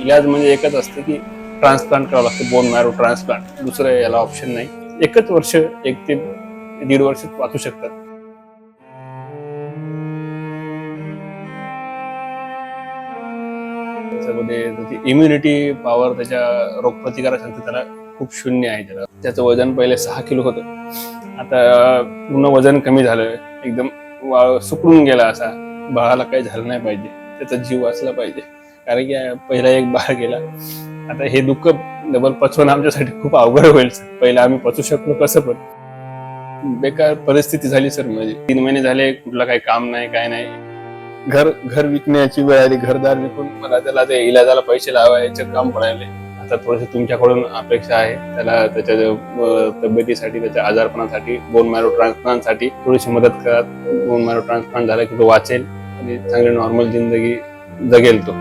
इलाज म्हणजे एकच असते की ट्रान्सप्लांट करावं लागतं, बोन मॅरो ट्रान्सप्लांट. दुसरं याला ऑप्शन नाही. 1 वर्ष, 1 ते 1.5 वर्ष वाचू शकतात. त्याच्यामध्ये त्याची इम्युनिटी पॉवर, त्याच्या रोगप्रतिकारक शक्ती त्याला खूप शून्य आहे. त्याचं वजन पहिले 6 किलो होतं, आता पूर्ण वजन कमी झालं, एकदम सुकून गेला. असा बाळाला काही झालं नाही पाहिजे, त्याचा जीव वाचला पाहिजे. कारण की पहिला एक बाळ गेला, आता हे दुःख डबल पचवणं आमच्यासाठी खूप अवघड होईल सर. पहिला आम्ही पचवू शकलो कसं, पण बेकार परिस्थिती झाली सर. म्हणजे 3 महिने झाले, कुठलं काही काम नाही, काय नाही. घर विकण्याची वेळ आली, घरदार विकून मला त्याला ते इलाजाला पैसे लावायचे काम पडायले. आता थोडस तुमच्याकडून अपेक्षा आहे, त्याला त्याच्या तब्येतीसाठी, त्याच्या आजारपणासाठी, बोन मॅरो ट्रान्सप्लांटसाठी थोडीशी मदत करा. बोन मॅरो ट्रान्सप्लांट झाला की तो वाचेल आणि चांगली नॉर्मल जिंदगी जगेल तो.